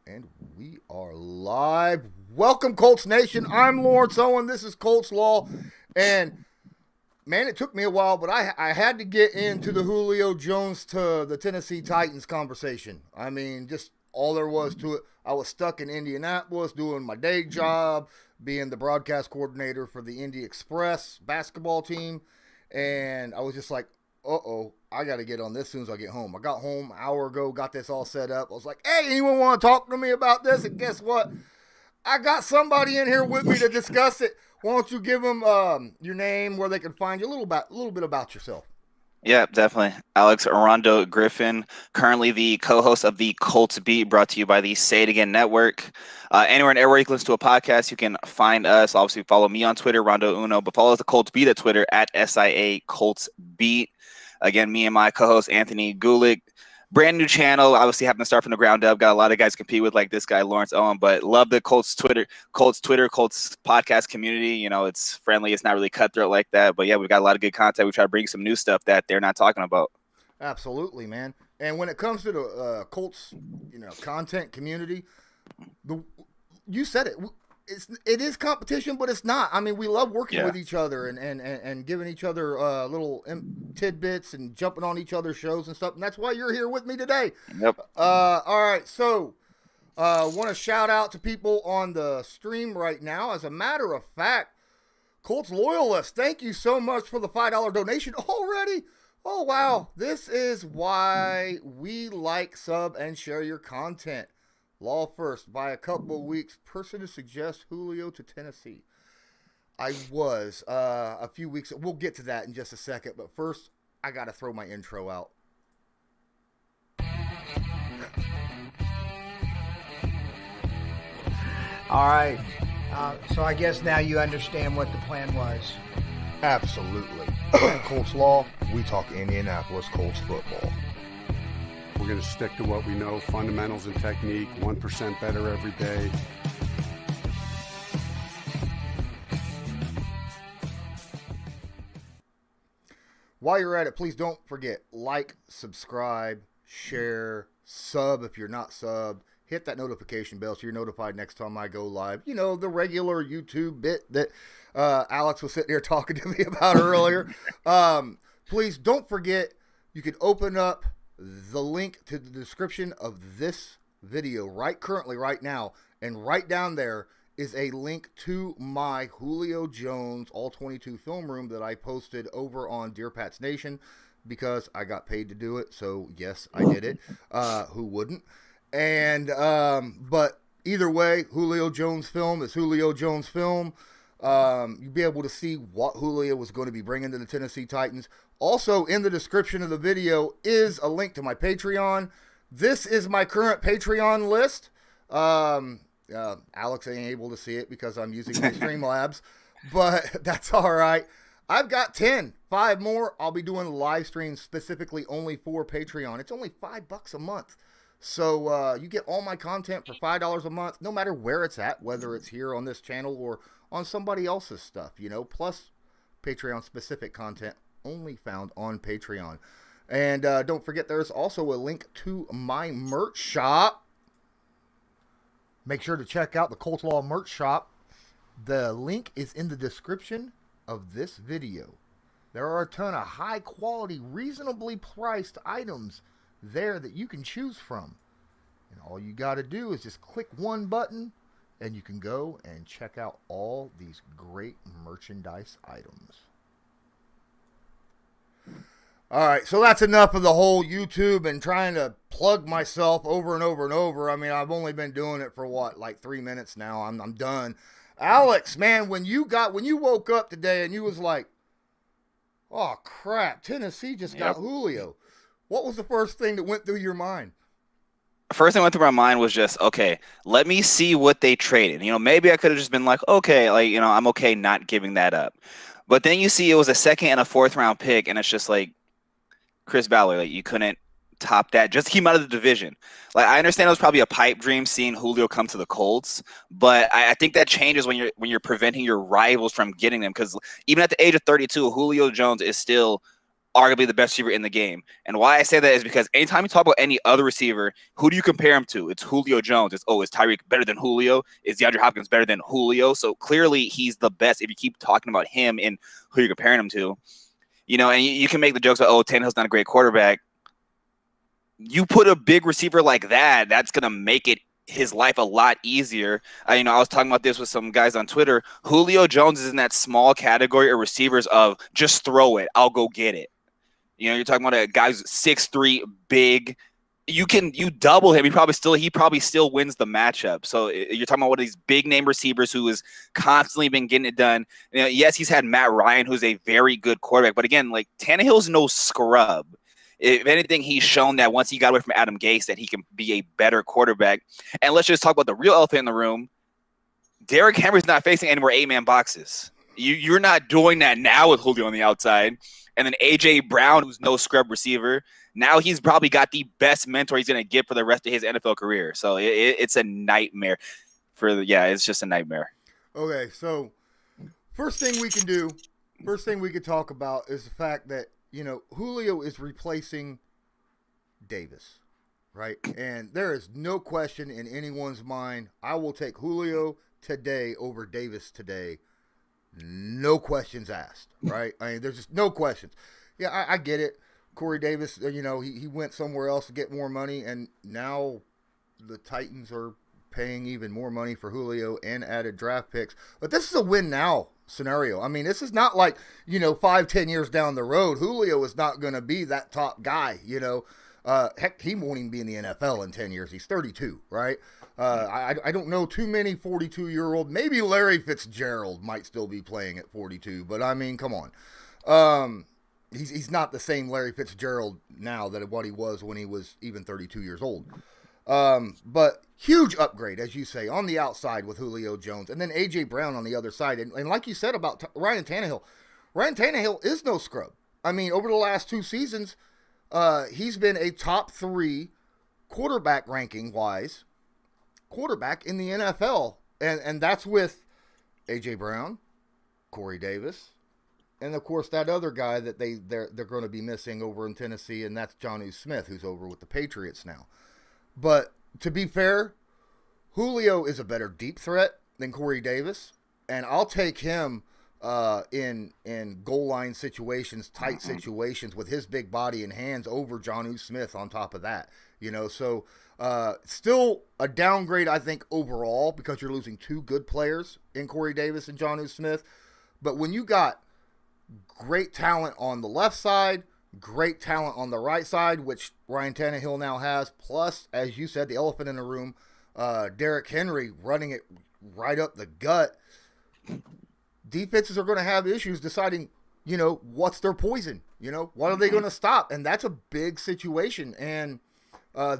And we are live. Welcome, Colts Nation. I'm Lawrence Owen. This is Colts Law. And, man, it took me a while, but I had to get into the Julio Jones to the Tennessee Titans conversation. I mean, just all there was to it. I was stuck in Indianapolis doing my day job, being the broadcast coordinator for the Indy Express basketball team. And I was just like, I got to get on this as soon as I get home. I got home an hour ago, got this all set up. I was like, hey, anyone want to talk to me about this? And guess what? I got somebody in here with me to discuss it. Why don't you give them your name, where they can find you, a little bit about yourself. Yeah, definitely. Alex Rondo Griffin, currently the co-host of the Colts Beat, brought to you by the Say It Again Network. Anywhere and everywhere you can listen to a podcast, you can find us. Obviously, follow me on Twitter, Rondo Uno, but follow us, the Colts Beat, at Twitter, at SIA Colts Beat. Again, me and my co-host, Anthony Gulick. Brand new channel, obviously having to start from the ground up. Got a lot of guys to compete with, like this guy, Lawrence Owen, but love the Colts podcast community. You know, it's friendly. It's not really cutthroat like that. But, yeah, we've got a lot of good content. We try to bring some new stuff that they're not talking about. Absolutely, man. And when it comes to the Colts, content community, you said it. It is competition, but it's not. I mean, we love working with each other and giving each other little tidbits and jumping on each other's shows and stuff. And that's why you're here with me today. Yep. All right. So, want to shout out to people on the stream right now. As a matter of fact, Colts Loyalist, thank you so much for the $5 donation already. Oh, wow. This is why we like, sub, and share your content. Law first, by a couple of weeks, person to suggest Julio to Tennessee. I was a few weeks. We'll get to that in just a second. But first, I got to throw my intro out. All right. So I guess now you understand what the plan was. Absolutely. Colts Law, we talk Indianapolis Colts football. We're going to stick to what we know, fundamentals and technique, 1% better every day. While you're at it, please don't forget, like, subscribe, share, sub if you're not subbed. Hit that notification bell so you're notified next time I go live. You know, the regular YouTube bit that Alex was sitting here talking to me about earlier. Please don't forget, you can open up the link to the description of this video right now, and right down there is a link to my Julio Jones All 22 film room that I posted over on Dear Pats Nation because I got paid to do it. So yes, I did it. Who wouldn't? And but either way, Julio Jones film is Julio Jones film. You'll be able to see what Julio was going to be bringing to the Tennessee Titans. Also, in the description of the video is a link to my Patreon. This is my current Patreon list. Alex ain't able to see it because I'm using my Streamlabs, but that's all right. I've got 5 more. I'll be doing live streams specifically only for Patreon. It's only $5 a month. So you get all my content for $5 a month, no matter where it's at, whether it's here on this channel or on somebody else's stuff, plus Patreon-specific content only found on Patreon. And don't forget, there's also a link to my merch shop. Make sure to check out the Colts Law merch shop. The link is in the description of this video. There are a ton of high-quality, reasonably priced items there that you can choose from. And all you got to do is just click one button, and you can go and check out all these great merchandise items. All right, so that's enough of the whole YouTube and trying to plug myself over and over and over. I mean, I've only been doing it for like 3 minutes now. I'm done. Alex, man, when you woke up today and you was like, oh crap, Tennessee just got Julio. What was the first thing that went through your mind? First thing that went through my mind was just, okay, let me see what they traded. Maybe I could have just been like, okay, I'm okay not giving that up. But then you see it was a 2nd and a 4th round pick, and it's just like, Chris Ballard, you couldn't top that. Just keep him out of the division. I understand it was probably a pipe dream seeing Julio come to the Colts, but I think that changes when you're preventing your rivals from getting them. Because even at the age of 32, Julio Jones is still arguably the best receiver in the game. And why I say that is because anytime you talk about any other receiver, who do you compare him to? It's Julio Jones. Is Tyreek better than Julio? Is DeAndre Hopkins better than Julio? So clearly he's the best if you keep talking about him and who you're comparing him to. And you can make the jokes about, Tannehill's not a great quarterback. You put a big receiver like that, that's going to make it his life a lot easier. I was talking about this with some guys on Twitter. Julio Jones is in that small category of receivers of just throw it, I'll go get it. You're talking about a guy who's 6'3", big. You double him. He probably still wins the matchup. So you're talking about one of these big name receivers who has constantly been getting it done. Yes, he's had Matt Ryan, who's a very good quarterback, but again, like Tannehill's no scrub. If anything, he's shown that once he got away from Adam Gase that he can be a better quarterback. And let's just talk about the real elephant in the room. Derrick Henry's not facing any more 8-man boxes. You're not doing that now with Julio on the outside. And then A.J. Brown, who's no scrub receiver, now he's probably got the best mentor he's going to get for the rest of his NFL career. So it's a nightmare. It's just a nightmare. Okay, so first thing we could talk about is the fact that, Julio is replacing Davis, right? And there is no question in anyone's mind, I will take Julio today over Davis today. No questions asked, right? I mean, there's just no questions. Yeah, I get it. Corey Davis, he went somewhere else to get more money, and now the Titans are paying even more money for Julio and added draft picks. But this is a win now scenario. I mean, this is not like, 5-10 years down the road, Julio is not going to be that top guy, heck, he won't even be in the NFL in 10 years. He's 32, right? I don't know too many 42-year-old. Maybe Larry Fitzgerald might still be playing at 42, but I mean, come on. He's not the same Larry Fitzgerald now that what he was when he was even 32 years old. But huge upgrade, as you say, on the outside with Julio Jones, and then A.J. Brown on the other side. And like you said about Ryan Tannehill is no scrub. I mean, over the last 2 seasons, he's been a top 3 quarterback ranking-wise quarterback in the NFL. And that's with A.J. Brown, Corey Davis, and, of course, that other guy that they're going to be missing over in Tennessee, and that's Jonnu Smith, who's over with the Patriots now. But to be fair, Julio is a better deep threat than Corey Davis, and I'll take him in goal line situations, tight situations with his big body and hands over Jonnu Smith on top of that. So still a downgrade, I think, overall, because you're losing 2 good players in Corey Davis and Jonnu Smith. But when you got great talent on the left side, great talent on the right side, which Ryan Tannehill now has, plus, as you said, the elephant in the room, Derrick Henry running it right up the gut, defenses are going to have issues deciding, what's their poison, what are they going to stop? And that's a big situation. And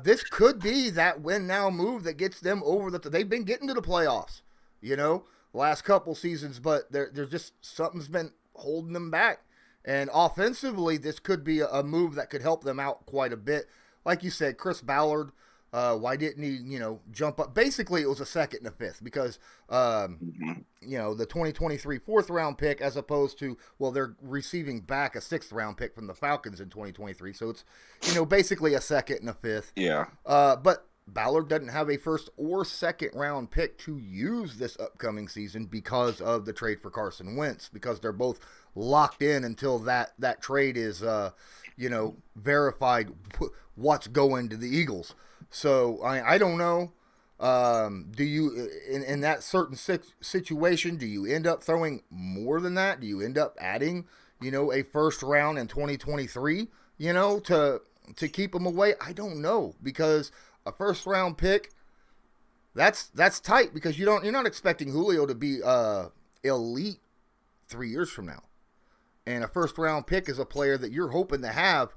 this could be that win now move that gets them over they've been getting to the playoffs, last couple seasons, but there's just something's been holding them back. And offensively, this could be a move that could help them out quite a bit. Like you said, Chris Ballard, why didn't he, jump up? Basically, it was a 2nd and a 5th because, the 2023 4th-round pick as opposed to, they're receiving back a 6th-round pick from the Falcons in 2023. So it's, basically a 2nd and a 5th. Yeah. But Ballard doesn't have a 1st or 2nd-round pick to use this upcoming season because of the trade for Carson Wentz, because they're both locked in until that trade is, verified what's going to the Eagles. So I don't know. Do you in that certain situation? Do you end up throwing more than that? Do you end up adding, a 1st round in 2023? To keep them away? I don't know, because a 1st round pick, that's tight, because you're not expecting Julio to be elite 3 years from now. And a 1st round pick is a player that you're hoping to have,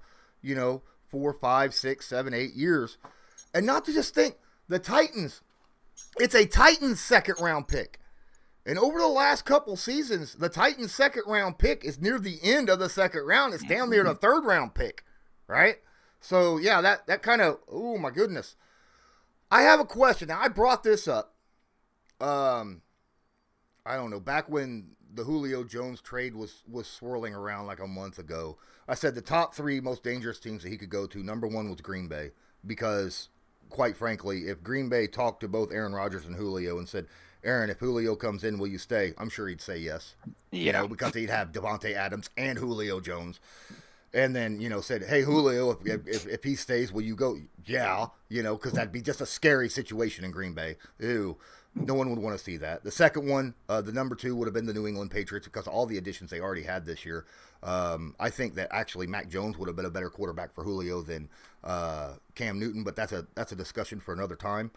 4, 5, 6, 7, 8 years. And not to just think, the Titans, it's a Titans 2nd round pick. And over the last couple seasons, the Titans 2nd round pick is near the end of the 2nd round. It's down near the 3rd round pick, right? So, yeah, that kind of, oh, my goodness. I have a question. Now, I brought this up, I don't know, back when the Julio Jones trade was swirling around like a month ago, I said the top 3 most dangerous teams that he could go to, number 1 was Green Bay, because quite frankly, if Green Bay talked to both Aaron Rodgers and Julio and said, Aaron, if Julio comes in, will you stay? I'm sure he'd say yes. Yeah. Because he'd have Devontae Adams and Julio Jones. And then, said, hey, Julio, if he stays, will you go? Yeah, because that'd be just a scary situation in Green Bay. Ew. No one would want to see that. The second one, the number 2, would have been the New England Patriots because of all the additions they already had this year. I think that actually Mac Jones would have been a better quarterback for Julio than Cam Newton, but that's a discussion for another time.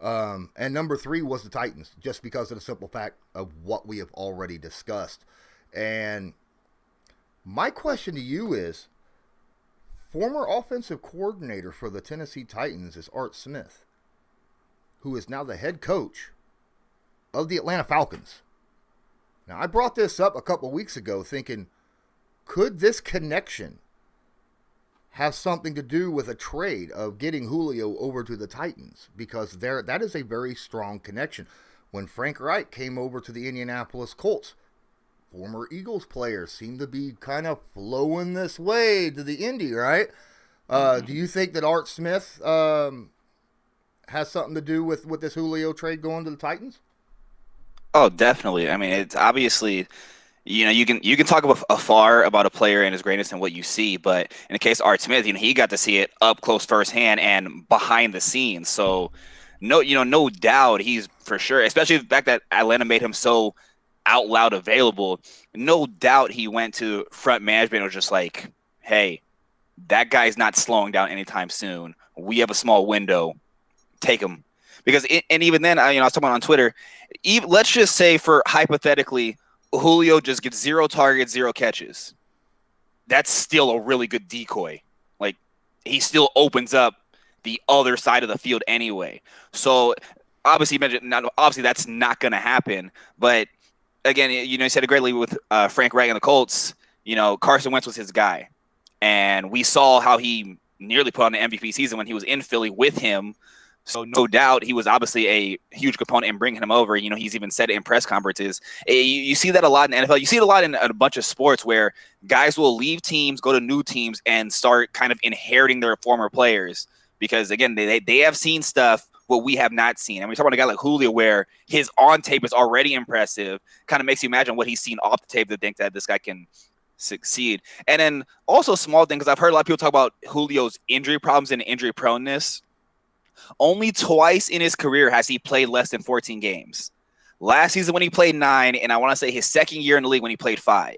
And number 3 was the Titans, just because of the simple fact of what we have already discussed. And my question to you is, former offensive coordinator for the Tennessee Titans is Art Smith, who is now the head coach of the Atlanta Falcons. Now, I brought this up a couple weeks ago thinking, could this connection have something to do with a trade of getting Julio over to the Titans? Because that is a very strong connection. When Frank Reich came over to the Indianapolis Colts, former Eagles players seem to be kind of flowing this way to the Indy, right? Do you think that Art Smith has something to do with this Julio trade going to the Titans? Oh, definitely. I mean, it's obviously, you can talk afar about a player and his greatness and what you see, but in the case of Art Smith, he got to see it up close firsthand and behind the scenes. So no doubt he's for sure, especially the fact that Atlanta made him so out loud available. No doubt he went to front management and was just like, hey, that guy's not slowing down anytime soon. We have a small window. Take him. Because and even then, I was talking about on Twitter, let's just say for hypothetically, Julio just gets 0 targets, 0 catches. That's still a really good decoy. Like, he still opens up the other side of the field anyway. So obviously that's not going to happen. But again, you said it greatly with Frank Reich and the Colts. Carson Wentz was his guy. And we saw how he nearly put on the MVP season when he was in Philly with him. So no doubt he was obviously a huge component in bringing him over. He's even said it in press conferences. You see that a lot in the NFL. You see it a lot in a bunch of sports where guys will leave teams, go to new teams, and start kind of inheriting their former players. Because, again, they have seen stuff what we have not seen. And we're talking about a guy like Julio where his on tape is already impressive. Kind of makes you imagine what he's seen off the tape to think that this guy can succeed. And then also small thing, because I've heard a lot of people talk about Julio's injury problems and injury proneness. Only twice in his career has he played less than 14 games. Last season when he played 9, and I want to say his second year in the league when he played 5.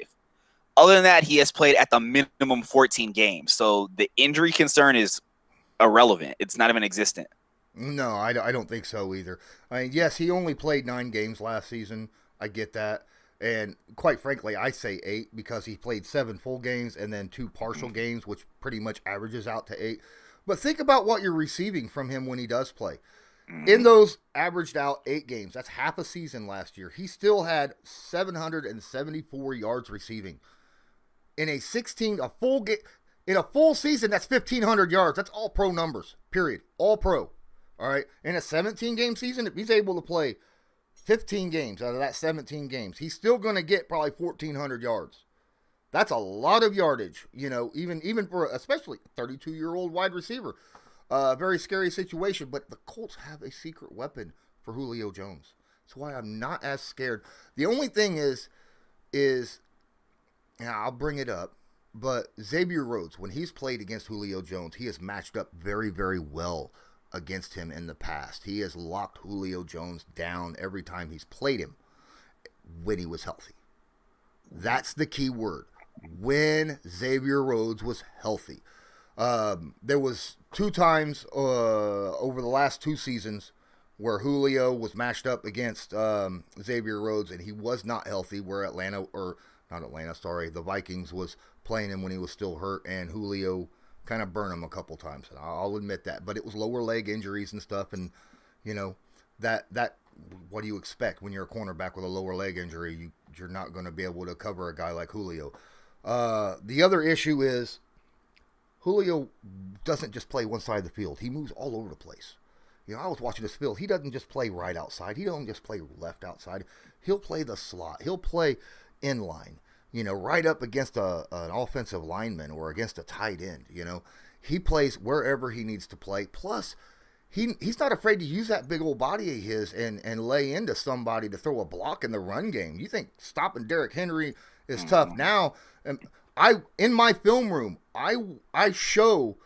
Other than that, he has played at the minimum 14 games. So the injury concern is irrelevant. It's not even existent. No, I don't think so either. I mean, yes, he only played 9 games last season. I get that. And quite frankly, I say 8 because he played 7 full games and then 2 partial games, which pretty much averages out to 8. But think about what you're receiving from him when he does play. In those averaged out 8 games, that's half a season last year, he still had 774 yards receiving. In a full season, that's 1,500 yards. That's all pro numbers, period. All pro. All right. In a 17-game season, if he's able to play 15 games out of that 17 games, he's still going to get probably 1,400 yards. That's a lot of yardage, even for especially a 32-year-old wide receiver. Very scary situation, but the Colts have a secret weapon for Julio Jones. That's why I'm not as scared. The only thing is I'll bring it up, but Xavier Rhodes, when he's played against Julio Jones, he has matched up very, very well against him in the past. He has locked Julio Jones down every time he's played him when he was healthy. That's the key word. When Xavier Rhodes was healthy. There was 2 times over the last 2 seasons where Julio was matched up against Xavier Rhodes and he was not healthy, where the Vikings was playing him when he was still hurt, and Julio kind of burned him a couple times. I'll admit that, but it was lower leg injuries and stuff, and that what do you expect when you're a cornerback with a lower leg injury? You're not going to be able to cover a guy like Julio. The other issue is Julio doesn't just play one side of the field. He moves all over the place. I was watching this field. He doesn't just play right outside. He don't just play left outside. He'll play the slot. He'll play inline, right up against an offensive lineman or against a tight end. He plays wherever he needs to play. Plus, he's not afraid to use that big old body of his and lay into somebody to throw a block in the run game. You think stopping Derrick Henry is tough? Now, in my film room, I show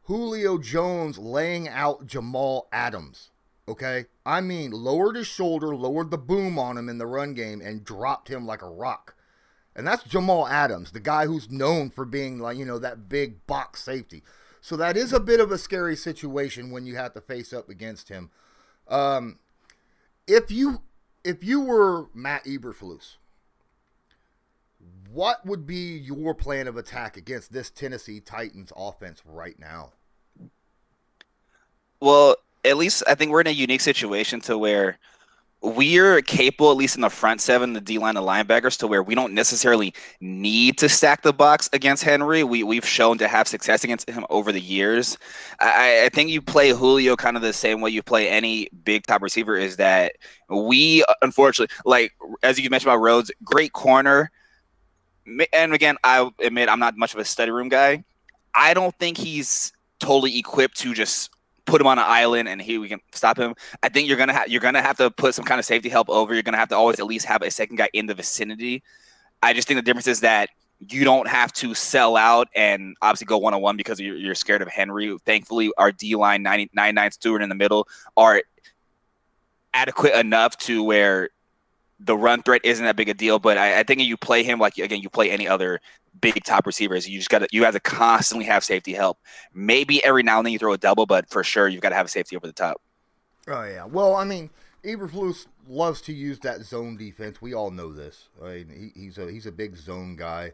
Julio Jones laying out Jamal Adams, okay? I mean, lowered his shoulder, lowered the boom on him in the run game, and dropped him like a rock. And that's Jamal Adams, the guy who's known for being like, that big box safety. So that is a bit of a scary situation when you have to face up against him. If you were Matt Eberflus, what would be your plan of attack against this Tennessee Titans offense right now? Well, at least I think we're in a unique situation to where we're capable, at least in the front seven, the D-line, the linebackers, to where we don't necessarily need to stack the box against Henry. We've shown to have success against him over the years. I think you play Julio kind of the same way you play any big top receiver, is that we, unfortunately, like, as you mentioned about Rhodes, great corner. And again, I admit I'm not much of a study room guy. I don't think he's totally equipped to just put him on an island and we can stop him. I think you're gonna have to put some kind of safety help over. You're gonna have to always at least have a second guy in the vicinity. I just think the difference is that you don't have to sell out and obviously go 1-on-1 because you're scared of Henry. Thankfully, our D-line, 99 Stewart in the middle, are adequate enough to where the run threat isn't that big a deal. But I think you play him like, again, you play any other big top receivers. You have to constantly have safety help. Maybe every now and then you throw a double, but for sure you've got to have a safety over the top. Oh yeah. Well, I mean, Eberflus loves to use that zone defense. We all know this. I mean, he's a big zone guy,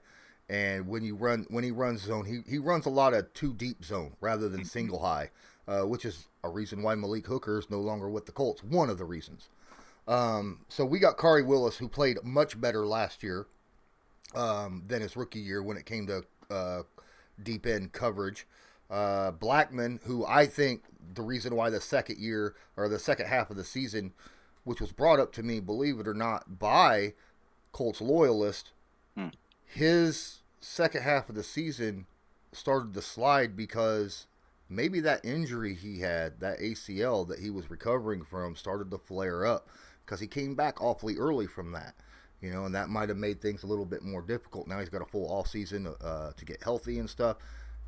and when he runs zone, he runs a lot of two deep zone rather than single high, which is a reason why Malik Hooker is no longer with the Colts. One of the reasons. So we got Khari Willis, who played much better last year than his rookie year when it came to deep end coverage. Blackman, who I think the reason why the second half of the season, which was brought up to me, believe it or not, by Colts Loyalist, his second half of the season started to slide because maybe that injury he had, that ACL that he was recovering from, started to flare up because he came back awfully early from that. And that might have made things a little bit more difficult. Now he's got a full off season to get healthy and stuff.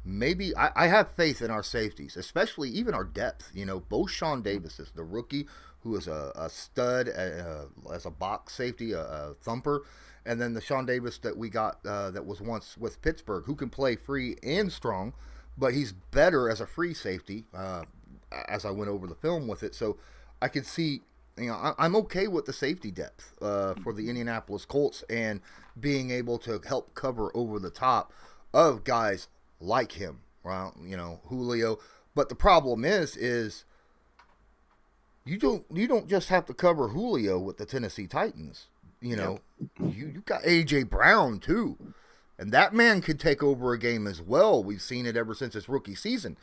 Maybe I have faith in our safeties, especially even our depth. Both Sean Davises, the rookie who is a stud as a box safety, a thumper, and then the Sean Davis that we got that was once with Pittsburgh, who can play free and strong, but he's better as a free safety. As I went over the film with it, so I could see. I'm okay with the safety depth for the Indianapolis Colts and being able to help cover over the top of guys like him, right? Julio. But the problem is you don't just have to cover Julio with the Tennessee Titans. You got AJ Brown too, and that man could take over a game as well. We've seen it ever since his rookie season.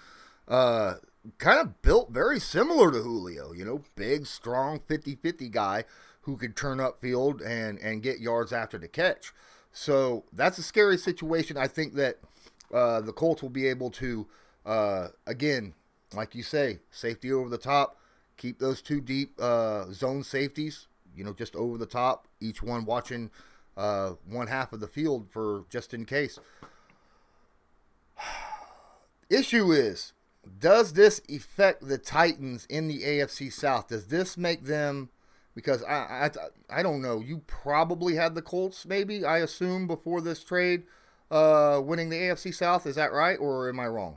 Kind of built very similar to Julio, big, strong 50-50 guy who could turn upfield and get yards after the catch. So that's a scary situation. I think that the Colts will be able to, again, like you say, safety over the top, keep those two deep zone safeties, just over the top, each one watching one half of the field for just in case. Issue is, does this affect the Titans in the AFC South? Does this make them, because I don't know, you probably had the Colts maybe, I assume, before this trade winning the AFC South. Is that right, or am I wrong?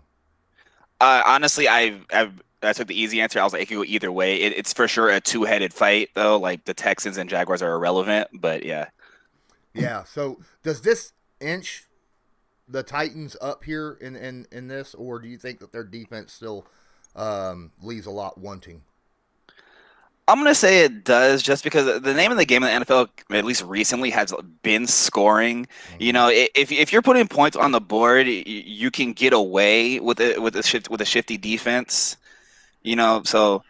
Honestly, I took the easy answer. I was like, it could go either way. It's for sure a two-headed fight, though. Like, the Texans and Jaguars are irrelevant, but yeah. Yeah, so does this inch the Titans up here in this, or do you think that their defense still leaves a lot wanting? I'm going to say it does, just because the name of the game in the NFL, at least recently, has been scoring. Mm-hmm. If you're putting points on the board, you can get away with a shifty defense. So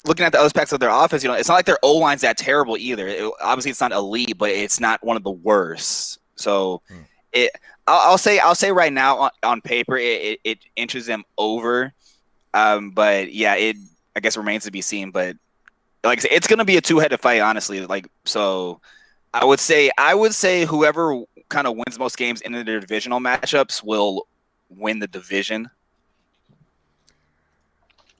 looking at the other aspects of their offense, it's not like their O-line's that terrible either. Obviously, it's not elite, but it's not one of the worst. So, I'll say right now on paper, it inches them over. But yeah, I guess remains to be seen. But like I said, it's going to be a two-headed fight, honestly. So I would say whoever kind of wins most games in their divisional matchups will win the division.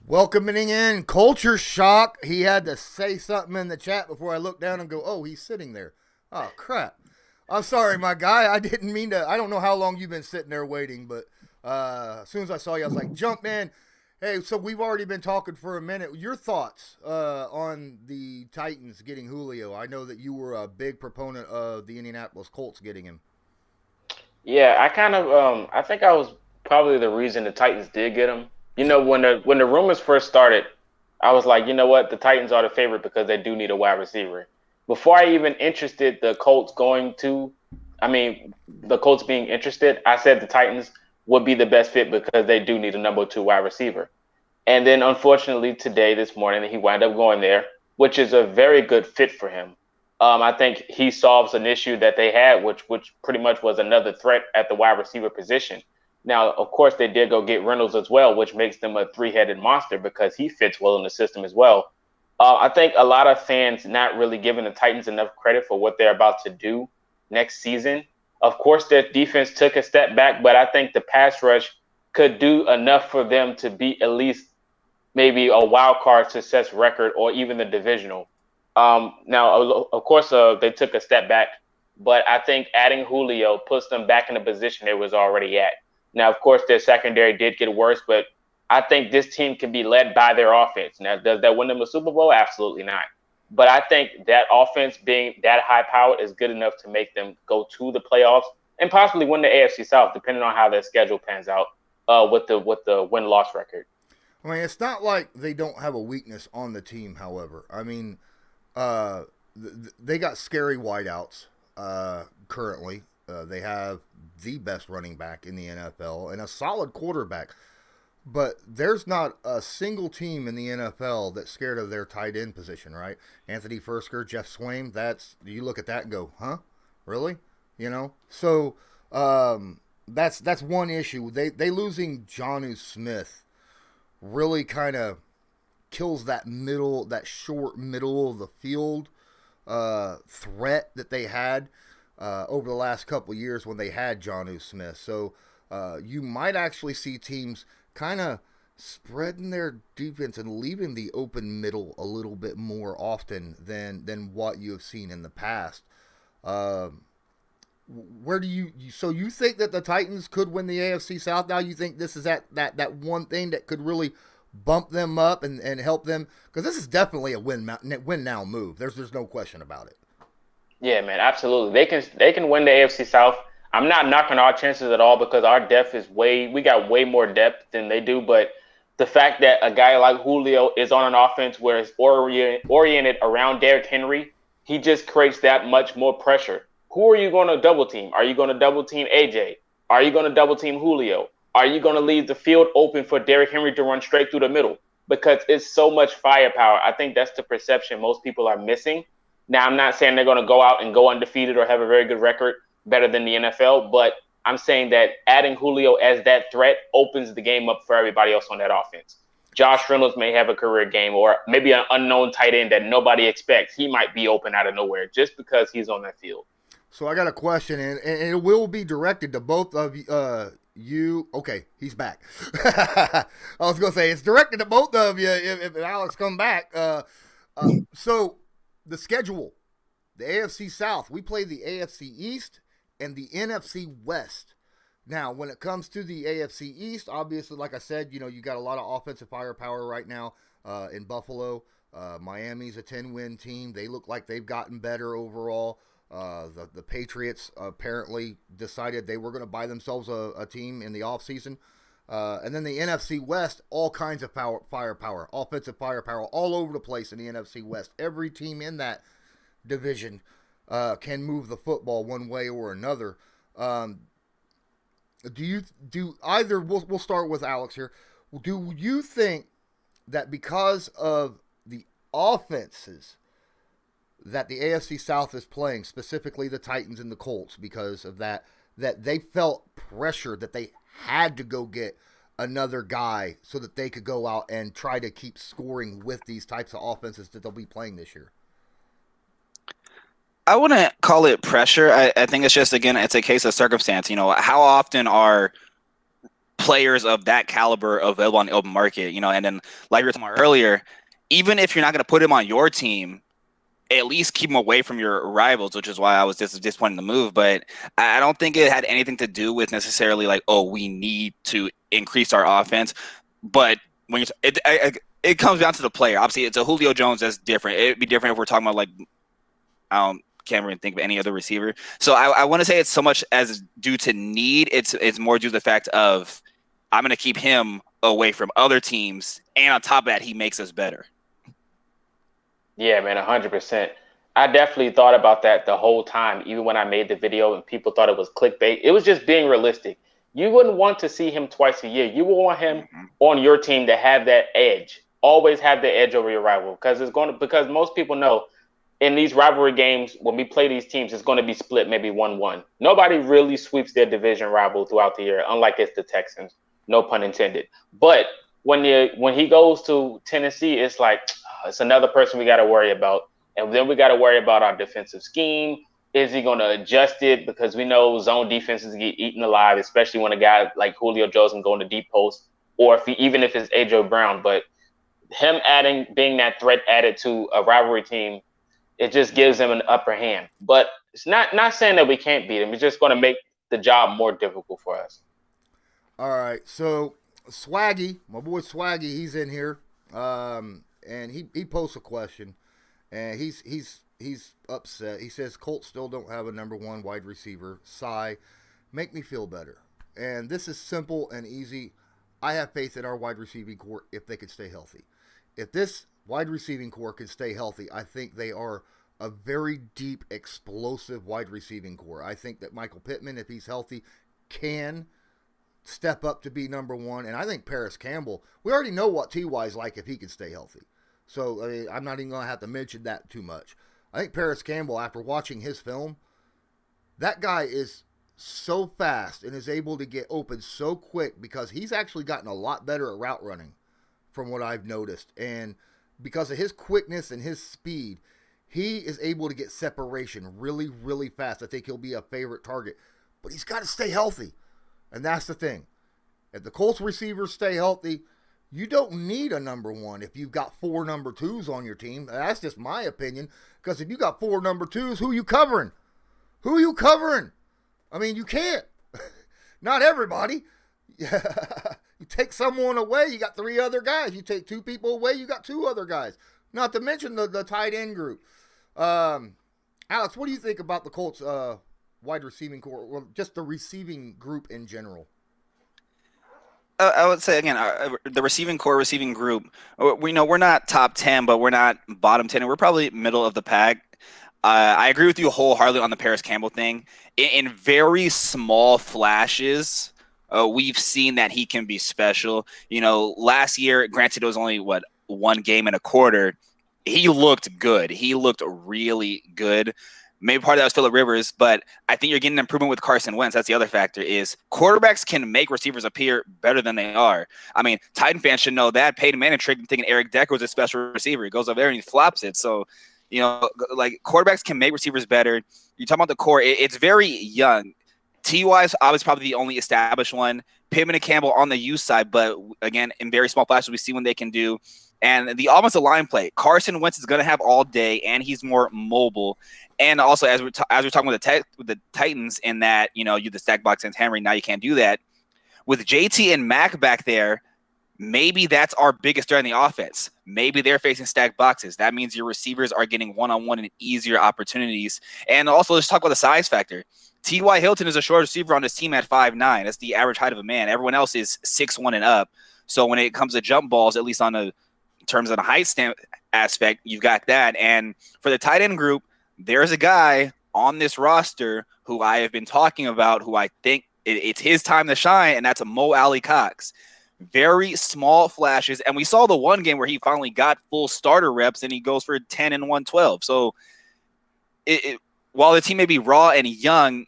Welcoming in CultureShock. He had to say something in the chat before I looked down and go, oh, he's sitting there. Oh, crap. I'm sorry, my guy. I didn't mean to. I don't know how long you've been sitting there waiting, but as soon as I saw you, I was like, jump in. Hey, so we've already been talking for a minute. Your thoughts on the Titans getting Julio? I know that you were a big proponent of the Indianapolis Colts getting him. Yeah, I think I was probably the reason the Titans did get him. When the rumors first started, I was like, you know what, the Titans are the favorite because they do need a wide receiver. Before I even interested the Colts being interested, I said the Titans would be the best fit because they do need a number 2 wide receiver. And then unfortunately this morning, he wound up going there, which is a very good fit for him. I think he solves an issue that they had, which pretty much was another threat at the wide receiver position. Now, of course, they did go get Reynolds as well, which makes them a 3-headed monster because he fits well in the system as well. I think a lot of fans not really giving the Titans enough credit for what they're about to do next season. Of course, their defense took a step back, but I think the pass rush could do enough for them to beat at least maybe a wild card success record or even the divisional. Now, of course, they took a step back, but I think adding Julio puts them back in the position they was already at. Now, of course, their secondary did get worse, but I think this team can be led by their offense. Now, does that win them a Super Bowl? Absolutely not. But I think that offense being that high-powered is good enough to make them go to the playoffs and possibly win the AFC South, depending on how their schedule pans out with the win-loss record. I mean, it's not like they don't have a weakness on the team, however. I mean, they got scary wideouts currently. They have the best running back in the NFL and a solid quarterback. But there's not a single team in the NFL that's scared of their tight end position, right? Anthony Firkser, Jeff Swaim, you look at that and go, huh? Really? So that's one issue. They losing Jonnu Smith really kind of kills that short middle of the field threat that they had over the last couple of years when they had Jonnu Smith. So you might actually see teams kind of spreading their defense and leaving the open middle a little bit more often than what you have seen in the past. Where do you think that the Titans could win the AFC South now? You think this is that one thing that could really bump them up and help them? Because this is definitely a win now move. There's no question about it. Yeah, man, absolutely. They can win the AFC South. I'm not knocking our chances at all because our depth we got way more depth than they do. But the fact that a guy like Julio is on an offense where it's oriented around Derrick Henry, he just creates that much more pressure. Who are you going to double team? Are you going to double team AJ? Are you going to double team Julio? Are you going to leave the field open for Derrick Henry to run straight through the middle? Because it's so much firepower. I think that's the perception most people are missing. Now, I'm not saying they're going to go out and go undefeated or have a very good record better than the NFL, but I'm saying that adding Julio as that threat opens the game up for everybody else on that offense. Josh Reynolds may have a career game or maybe an unknown tight end that nobody expects. He might be open out of nowhere just because he's on that field. So I got a question, and it will be directed to both of you. Okay, he's back. I was going to say it's directed to both of you if Alex come back. So the schedule, the AFC South, we play the AFC East and the NFC West. Now, when it comes to the AFC East, obviously, like I said, you got a lot of offensive firepower right now in Buffalo. Miami's a 10-win team. They look like they've gotten better overall. The Patriots apparently decided they were going to buy themselves a team in the offseason. And then the NFC West, all kinds of firepower, offensive firepower all over the place in the NFC West. Every team in that division can move the football one way or another. We'll start with Alex here. Do you think that because of the offenses that the AFC South is playing, specifically the Titans and the Colts, because of that they felt pressure that they had to go get another guy so that they could go out and try to keep scoring with these types of offenses that they'll be playing this year? I wouldn't call it pressure. I think it's just, again, it's a case of circumstance. How often are players of that caliber available on the open market? And then, like you were talking about earlier, even if you're not going to put him on your team, at least keep him away from your rivals, which is why I was disappointed in the move. But I don't think it had anything to do with necessarily like, oh, we need to increase our offense. But when it comes down to the player. Obviously, it's a Julio Jones that's different. It'd be different if we're talking about like, can't even think of any other receiver. So I want to say it's so much as due to need. It's more due to the fact of I'm going to keep him away from other teams, and on top of that, he makes us better. Yeah, man, 100%. I definitely thought about that the whole time, even when I made the video and people thought it was clickbait. It was just being realistic. You wouldn't want to see him twice a year. You would want him on your team to have that edge. Always have the edge over your rival, because most people know in these rivalry games, when we play these teams, it's going to be split maybe 1-1. Nobody really sweeps their division rival throughout the year, unlike it's the Texans. No pun intended. But when he goes to Tennessee, it's like, it's another person we got to worry about. And then we got to worry about our defensive scheme. Is he going to adjust it? Because we know zone defenses get eaten alive, especially when a guy like Julio Jones can go in the deep post, or even if it's A.J. Brown. But him being that threat added to a rivalry team, it just gives him an upper hand. But it's not saying that we can't beat him. It's just going to make the job more difficult for us. All right, so Swaggy, my boy Swaggy, he's in here. And he posts a question, and he's upset. He says, Colts still don't have a number one wide receiver. Sigh. Make me feel better. And this is simple and easy. I have faith in our wide receiving core if they could stay healthy. If this wide receiving core can stay healthy, I think they are a very deep, explosive wide receiving core. I think that Michael Pittman, if he's healthy, can step up to be number one. And I think Paris Campbell, we already know what T.Y.'s like if he can stay healthy. So I'm not even going to have to mention that too much. I think Paris Campbell, after watching his film, that guy is so fast and is able to get open so quick because he's actually gotten a lot better at route running from what I've noticed. And because of his quickness and his speed, he is able to get separation really, really fast. I think he'll be a favorite target. But he's got to stay healthy. And that's the thing. If the Colts receivers stay healthy, you don't need a number one if you've got 4 number 2s on your team. That's just my opinion. Because if you got 4 number 2s, who you covering? Who you covering? I mean, you can't. Not everybody. You take someone away, you got 3 other guys. You take 2 people away, you got 2 other guys. Not to mention the tight end group. Alex, what do you think about the Colts wide receiving core, or just the receiving group in general? I would say, again, the receiving group, we know we're not top 10, but we're not bottom 10, and we're probably middle of the pack. I agree with you wholeheartedly on the Paris Campbell thing. In very small flashes, we've seen that he can be special. Last year, granted, it was only, 1 game and a quarter. He looked good. He looked really good. Maybe part of that was Phillip Rivers, but I think you're getting an improvement with Carson Wentz. That's the other factor, is quarterbacks can make receivers appear better than they are. I mean, Titan fans should know that. Peyton Manning tricked them thinking Eric Decker was a special receiver. He goes over there and he flops it. So, like, quarterbacks can make receivers better. You talk about the core, it's very young. T.Y. is obviously probably the only established one. Pittman and Campbell on the youth side, but again, in very small flashes, we see what they can do. And the offensive line play, Carson Wentz is going to have all day, and he's more mobile. And also, as we're talking with the Titans, in that you the stack box against Henry, now you can't do that with JT and Mac back there. Maybe that's our biggest threat in the offense. Maybe they're facing stacked boxes. That means your receivers are getting one-on-one and easier opportunities. And also, let's talk about the size factor. T.Y. Hilton is a short receiver on this team at 5'9". That's the average height of a man. Everyone else is 6'1" and up. So when it comes to jump balls, at least in terms of the height aspect, you've got that. And for the tight end group, there's a guy on this roster who I have been talking about, who I think it's his time to shine, and that's a Mo Alley Cox. very small flashes. And we saw the one game where he finally got full starter reps and he goes for 10 and 112. So while the team may be raw and young,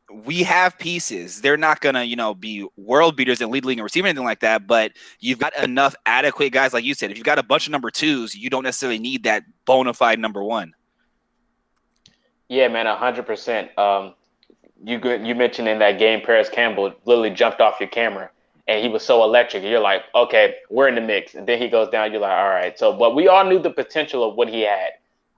we have pieces. They're not going to, be world beaters and lead league and receive anything like that, but you've got enough adequate guys. Like you said, if you've got a bunch of number twos, you don't necessarily need that bona fide number one. Yeah, man, 100%. You mentioned in that game, Paris Campbell literally jumped off your camera, and he was so electric. You're like, okay, we're in the mix. And then he goes down. You're like, all right. So, but we all knew the potential of what he had.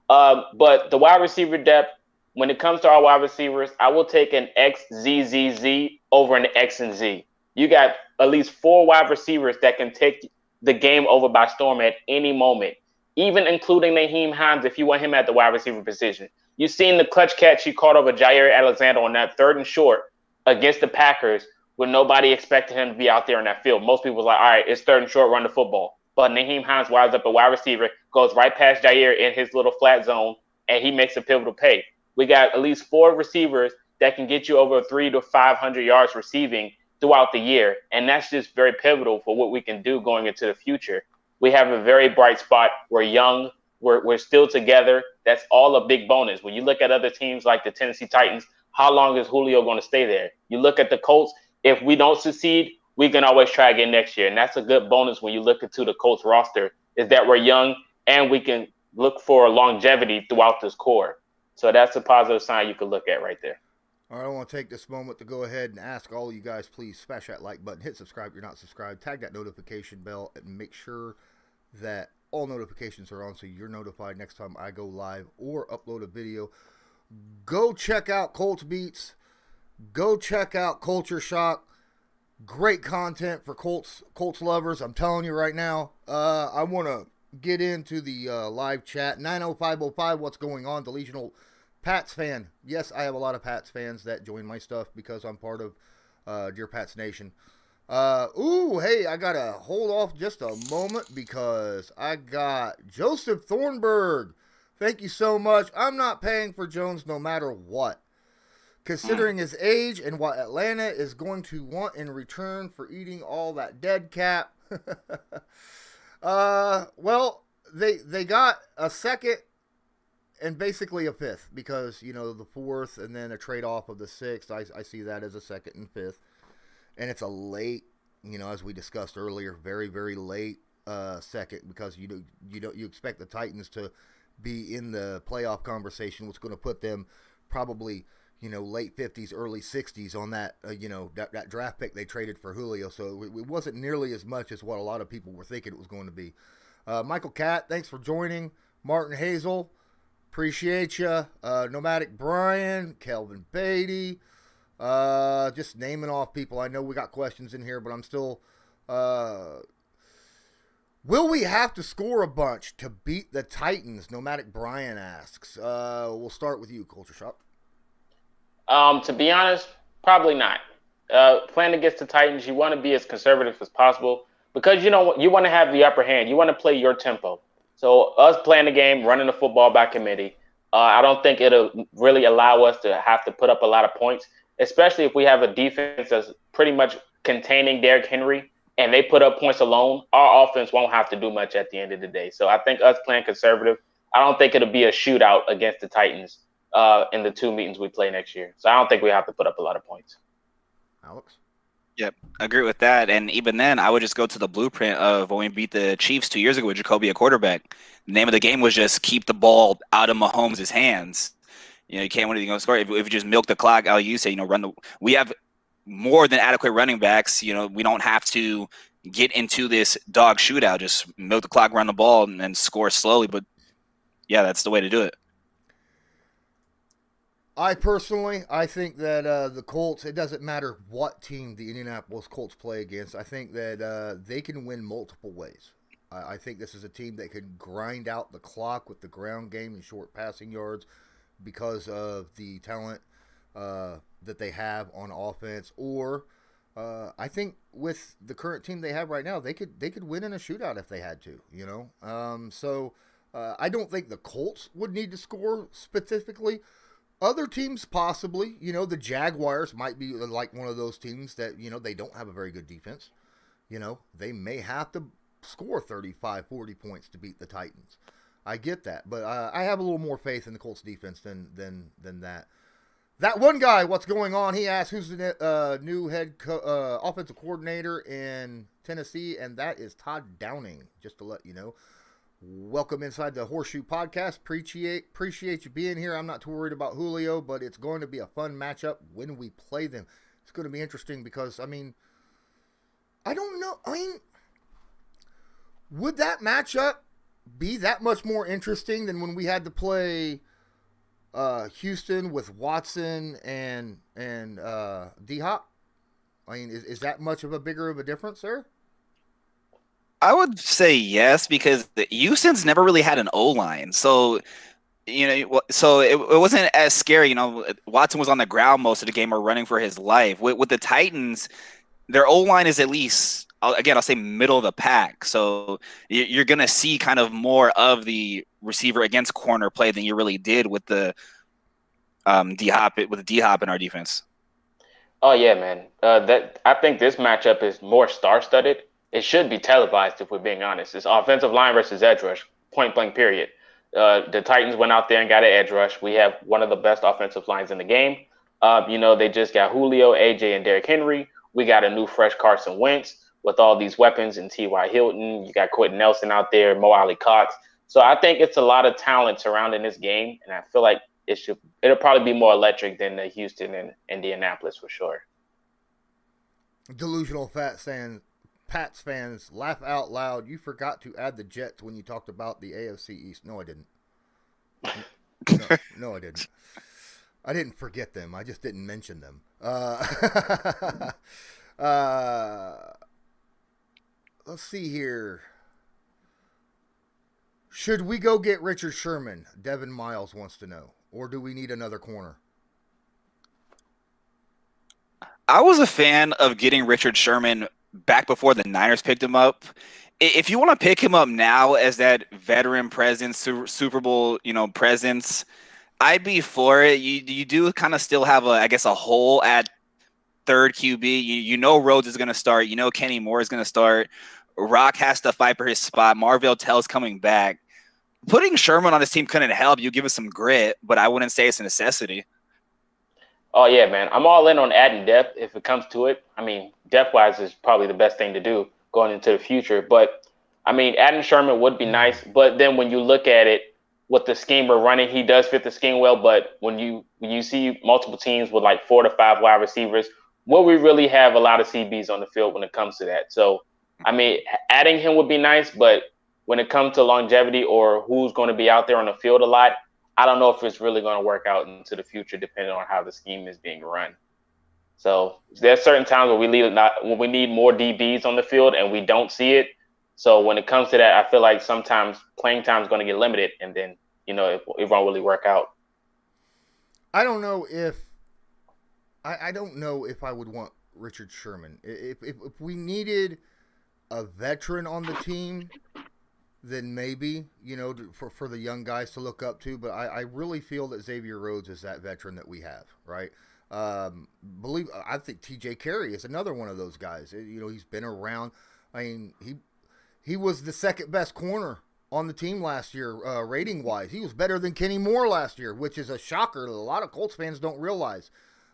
But the wide receiver depth, when it comes to our wide receivers, I will take an XZZZ over an X and Z. You got at least 4 wide receivers that can take the game over by storm at any moment, even including Naheem Hines if you want him at the wide receiver position. You've seen the clutch catch he caught over Jair Alexander on that 3rd and short against the Packers when nobody expected him to be out there in that field. Most people was like, all right, it's 3rd and short, run the football. But Naheem Hines winds up a wide receiver, goes right past Jair in his little flat zone, and he makes a pivotal play. We got at least 4 receivers that can get you over 300 to 500 yards receiving throughout the year. And that's just very pivotal for what we can do going into the future. We have a very bright spot. We're young. We're still together. That's all a big bonus. When you look at other teams like the Tennessee Titans, how long is Julio going to stay there? You look at the Colts. If we don't succeed, we can always try again next year. And that's a good bonus when you look into the Colts roster, is that we're young and we can look for longevity throughout this core. So that's a positive sign you can look at right there. All right, I want to take this moment to go ahead and ask all you guys, please smash that like button, hit subscribe if you're not subscribed, tag that notification bell, and make sure that all notifications are on so you're notified next time I go live or upload a video. Go check out Colts Beats. Go check out ColtureShock. Great content for Colts lovers. I'm telling you right now. I want to get into the live chat. 90505, what's going on? Delusional Pats fan. Yes, I have a lot of Pats fans that join my stuff because I'm part of Dear Pats Nation. Hey, I got to hold off just a moment because I got Joseph Thornburg. Thank you so much. I'm not paying for Jones no matter what, considering his age and what Atlanta is going to want in return for eating all that dead cap. Well, they got a second and basically a 5th because, the 4th and then a trade-off of the 6th. I see that as a 2nd and 5th. And it's a late, as we discussed earlier, very, very late second because you expect the Titans to be in the playoff conversation, what's going to put them probably, late 50s, early 60s on that, that draft pick they traded for Julio. So it wasn't nearly as much as what a lot of people were thinking it was going to be. Michael Catt, thanks for joining. Martin Hazel, appreciate you. Nomadic Brian, Kelvin Beatty. Just naming off people. I know we got questions in here, but I'm still, will we have to score a bunch to beat the Titans? Nomadic Brian asks. We'll start with you, CultureShock. To be honest, probably not. Playing against the Titans, you want to be as conservative as possible because you want to have the upper hand. You want to play your tempo. So us playing the game, running the football by committee, I don't think it'll really allow us to have to put up a lot of points, especially if we have a defense that's pretty much containing Derrick Henry and they put up points alone. Our offense won't have to do much at the end of the day. So I think us playing conservative, I don't think it'll be a shootout against the Titans in the 2 meetings we play next year. So I don't think we have to put up a lot of points. Alex? Yep, I agree with that. And even then, I would just go to the blueprint of when we beat the Chiefs 2 years ago with Jacoby at quarterback. The name of the game was just keep the ball out of Mahomes' hands. You can't win anything on the score. If you just milk the clock, you say, we have more than adequate running backs. We don't have to get into this dog shootout. Just milk the clock, run the ball, and then score slowly. But yeah, that's the way to do it. I think that the Colts, it doesn't matter what team the Indianapolis Colts play against. I think that they can win multiple ways. I think this is a team that can grind out the clock with the ground game and short passing yards because of the talent that they have on offense. Or I think with the current team they have right now, they could win in a shootout if they had to. So I don't think the Colts would need to score specifically. Other teams possibly, the Jaguars might be like one of those teams that, they don't have a very good defense. they may have to score 35, 40 points to beat the Titans. I get that, but I have a little more faith in the Colts defense than that. That one guy, what's going on? He asked who's the new offensive coordinator in Tennessee, and that is Todd Downing, just to let you know. Welcome inside the Horseshoe Podcast. Appreciate you being here. I'm not too worried about Julio, but it's going to be a fun matchup when we play them. It's going to be interesting because, I don't know. Would that matchup be that much more interesting than when we had to play Houston with Watson and D-Hop? Is that much of a bigger of a difference, sir? I would say yes, because Houston's never really had an O-line. So, it wasn't as scary. Watson was on the ground most of the game or running for his life. With the Titans, their O-line is at least, again, I'll say middle of the pack. So you're going to see kind of more of the receiver against corner play than you really did with the D-Hop in our defense. Oh, yeah, man. I think this matchup is more star-studded. It should be televised, if we're being honest. It's offensive line versus edge rush, point blank, period. The Titans went out there and got an edge rush. We have one of the best offensive lines in the game. They just got Julio, AJ, and Derrick Henry. We got a new, fresh Carson Wentz with all these weapons and T.Y. Hilton. You got Quentin Nelson out there, Mo Alley Cox. So I think it's a lot of talent surrounding this game, and I feel like it'll probably be more electric than the Houston and Indianapolis for sure. Delusional Pats fans, laugh out loud. You forgot to add the Jets when you talked about the AFC East. No, I didn't. No, I didn't. I didn't forget them. I just didn't mention them. Let's see here. Should we go get Richard Sherman? Devin Miles wants to know. Or do we need another corner? I was a fan of getting Richard Sherman back before the Niners picked him up. If you want to pick him up now as that veteran presence, Super Bowl, presence, I'd be for it. You do kind of still have a hole at third QB. Rhodes is going to start. Kenny Moore is going to start. Rock has to fight for his spot. Marvell Tell's coming back. Putting Sherman on this team couldn't help. You give us some grit, but I wouldn't say it's a necessity. Oh, yeah, man. I'm all in on adding depth if it comes to it. Depth-wise is probably the best thing to do going into the future. But, adding Sherman would be nice. But then when you look at it, with the scheme we're running, he does fit the scheme well. But when you see multiple teams with like 4 to 5 wide receivers, will we really have a lot of CBs on the field when it comes to that? So, adding him would be nice. But when it comes to longevity or who's going to be out there on the field a lot, I don't know if it's really going to work out into the future, depending on how the scheme is being run. So there's certain times when we need more DBs on the field and we don't see it. So when it comes to that, I feel like sometimes playing time is going to get limited, and then it won't really work out. I don't know if I would want Richard Sherman. If we needed a veteran on the team, then maybe, for the young guys to look up to. But I really feel that Xavier Rhodes is that veteran that we have, right? I think T.J. Carey is another one of those guys. He's been around. He was the second best corner on the team last year, rating-wise. He was better than Kenny Moore last year, which is a shocker that a lot of Colts fans don't realize.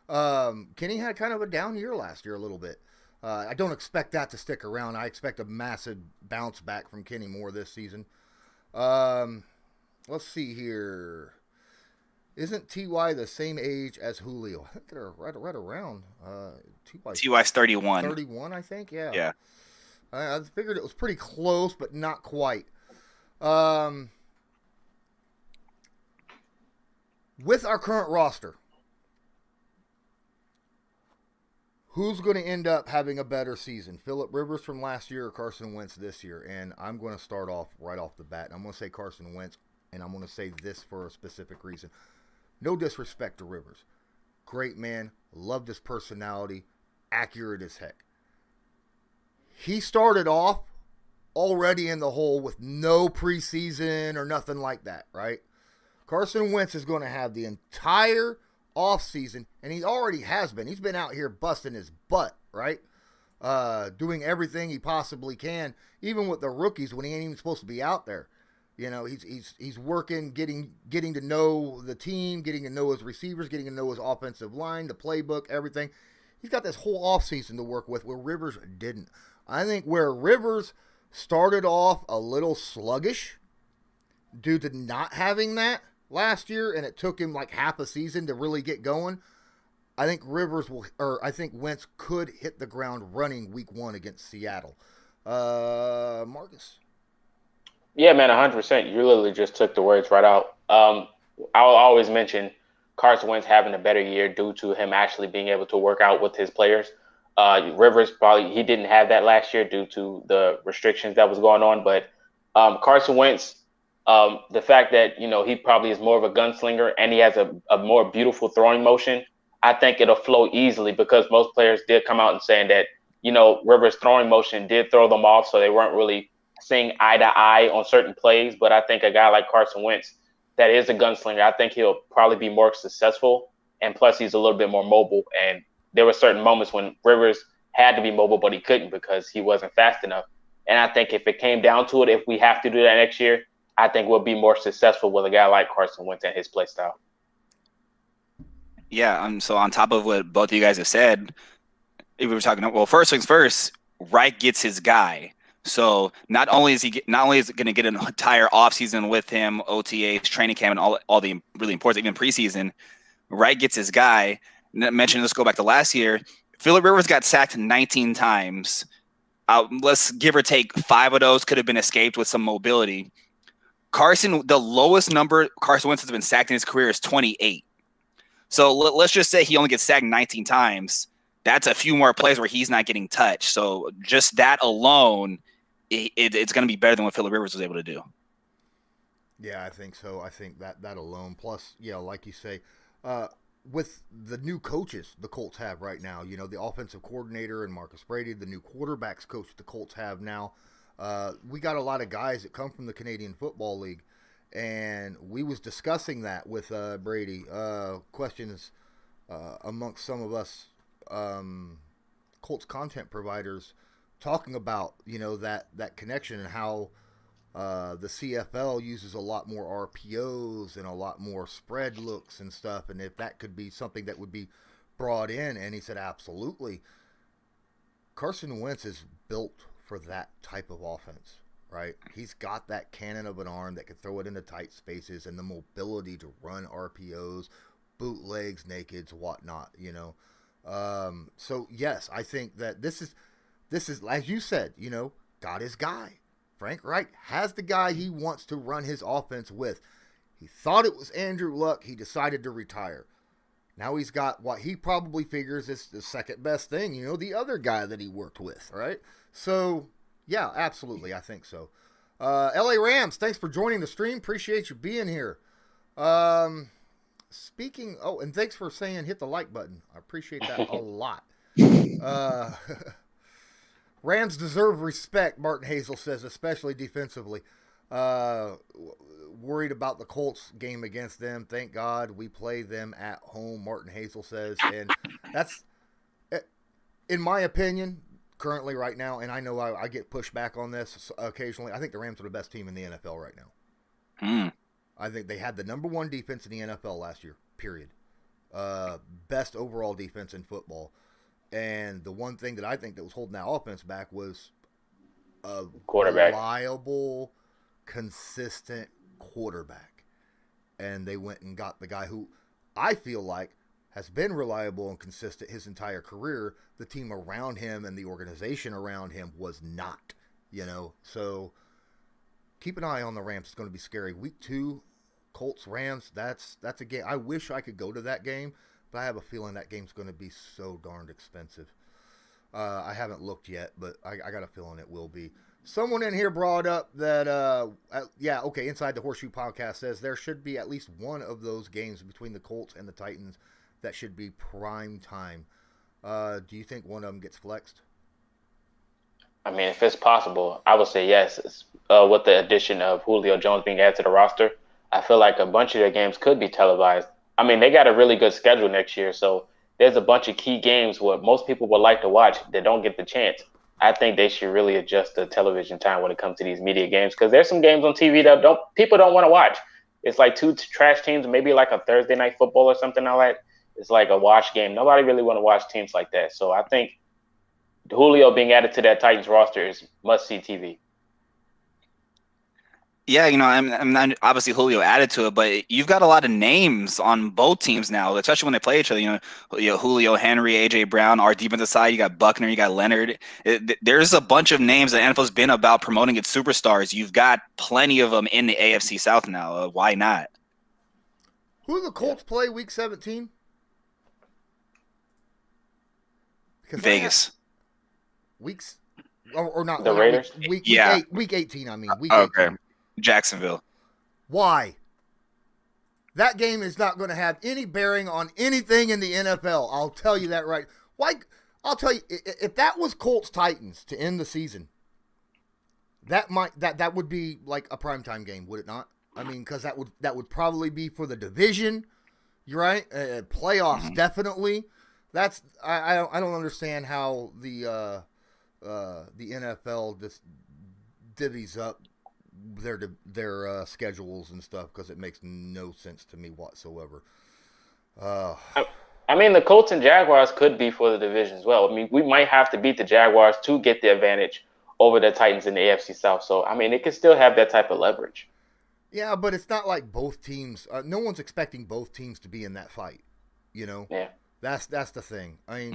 Kenny had kind of a down year last year a little bit. I don't expect that to stick around. I expect a massive bounce back from Kenny Moore this season. Let's see here. Isn't T.Y. the same age as Julio? I think they're right around. T.Y.'s 31. 31, I think, yeah. Yeah. I figured it was pretty close, but not quite. With our current roster, who's going to end up having a better season? Phillip Rivers from last year or Carson Wentz this year? And I'm going to start off right off the bat. I'm going to say Carson Wentz, and I'm going to say this for a specific reason. No disrespect to Rivers. Great man. Loved his personality. Accurate as heck. He started off already in the hole with no preseason or nothing like that, right? Carson Wentz is going to have the entire offseason, and he already has been. He's been out here busting his butt, right? doing everything he possibly can, even with the rookies when he ain't even supposed to be out there. You know, he's working, getting to know the team, getting to know his receivers, getting to know his offensive line, the playbook, everything. He's got this whole offseason to work with where Rivers didn't. I think where Rivers started off a little sluggish due to not having that last year, and it took him like half a season to really get going. I think Wentz could hit the ground running week 1 against Seattle. Marcus? Yeah, man, 100%. You literally just took the words right out. I'll always mention Carson Wentz having a better year due to him actually being able to work out with his players. Rivers he didn't have that last year due to the restrictions that was going on. But Carson Wentz, the fact that, you know, he probably is more of a gunslinger and he has a more beautiful throwing motion, I think it'll flow easily because most players did come out and saying that, you know, Rivers' throwing motion did throw them off, so they weren't really seeing eye to eye on certain plays. But I think a guy like Carson Wentz that is a gunslinger, I think he'll probably be more successful. And plus, he's a little bit more mobile. And there were certain moments when Rivers had to be mobile, but he couldn't because he wasn't fast enough. And I think if it came down to it, if we have to do that next year, I think we'll be more successful with a guy like Carson Wentz and his play style. Yeah, so on top of what both of you guys have said, if we were talking, well, first things first, Reich gets his guy. So not only is it going to get an entire offseason with him, OTAs, training camp, and all the really important, even preseason, Reich gets his guy. Mentioned, let's go back to last year. Phillip Rivers got sacked 19 times. Let's give or take 5 of those could have been escaped with some mobility. The lowest number Carson Wentz has been sacked in his career is 28. So let's just say he only gets sacked 19 times. That's a few more plays where he's not getting touched. So just that alone, it's going to be better than what Phillip Rivers was able to do. Yeah, I think so. I think that alone. Plus, yeah, like you say, with the new coaches the Colts have right now, you know, the offensive coordinator and Marcus Brady, the new quarterbacks coach the Colts have now, we got a lot of guys that come from the Canadian Football League. And we was discussing that with Brady. Questions amongst some of us Colts content providers talking about, you know, that connection and how the CFL uses a lot more RPOs and a lot more spread looks and stuff. And if that could be something that would be brought in. And he said, absolutely. Carson Wentz is built for that type of offense. Right, he's got that cannon of an arm that can throw it into tight spaces and the mobility to run RPOs, bootlegs, nakeds, whatnot. You know, so yes, I think that this is as you said. You know, got his guy. Frank Reich has the guy he wants to run his offense with. He thought it was Andrew Luck. He decided to retire. Now he's got what he probably figures is the second best thing. You know, the other guy that he worked with. Right, so. Yeah, absolutely. I think so. LA Rams, thanks for joining the stream. Appreciate you being here. And thanks for saying hit the like button. I appreciate that a lot. Rams deserve respect, Martin Hazel says, especially defensively. Worried about the Colts game against them. Thank God we play them at home, Martin Hazel says. And that's, in my opinion, currently right now, and I know I get pushed back on this occasionally, I think the Rams are the best team in the NFL right now. I think they had the number 1 defense in the NFL last year, period. Best overall defense in football. And the one thing that I think that was holding that offense back was a quarterback. Reliable, consistent quarterback. And they went and got the guy who I feel like has been reliable and consistent his entire career. The team around him and the organization around him was not, you know. So keep an eye on the Rams. It's going to be scary. Week 2, Colts, Rams, that's a game. I wish I could go to that game, but I have a feeling that game's going to be so darned expensive. I haven't looked yet, but I got a feeling it will be. Someone in here brought up that, Inside the Horseshoe Podcast says there should be at least one of those games between the Colts and the Titans that should be prime time. Do you think one of them gets flexed? I mean, if it's possible, I would say yes. With the addition of Julio Jones being added to the roster, I feel like a bunch of their games could be televised. I mean, they got a really good schedule next year, so there's a bunch of key games where most people would like to watch that don't get the chance. I think they should really adjust the television time when it comes to these media games, because there's some games on TV that people don't want to watch. It's like two trash teams, maybe like a Thursday night football or something like that. It's like a watch game. Nobody really want to watch teams like that. So I think Julio being added to that Titans roster is must-see TV. Yeah, I'm not obviously Julio added to it, but you've got a lot of names on both teams now, especially when they play each other. Julio, Henry, AJ Brown, our defensive side. You got Buckner, you got Leonard. There's a bunch of names that NFL's been about promoting its superstars. You've got plenty of them in the AFC South now. Why not? Who do the Colts play Week 17? Vegas. Weeks or not? The Raiders. Week 18. I mean, week 18. Okay. Jacksonville. Why? That game is not going to have any bearing on anything in the NFL. I'll tell you that right. Why? I'll tell you, if that was Colts Titans to end the season, that would be like a primetime game, would it not? I mean, because that would probably be for the division. You're right. Playoffs definitely. That's I don't understand how the NFL just divvies up their schedules and stuff, because it makes no sense to me whatsoever. I mean, the Colts and Jaguars could be for the division as well. I mean, we might have to beat the Jaguars to get the advantage over the Titans in the AFC South. So, I mean, it can still have that type of leverage. Yeah, but it's not like both teams. No one's expecting both teams to be in that fight. Yeah. That's the thing. I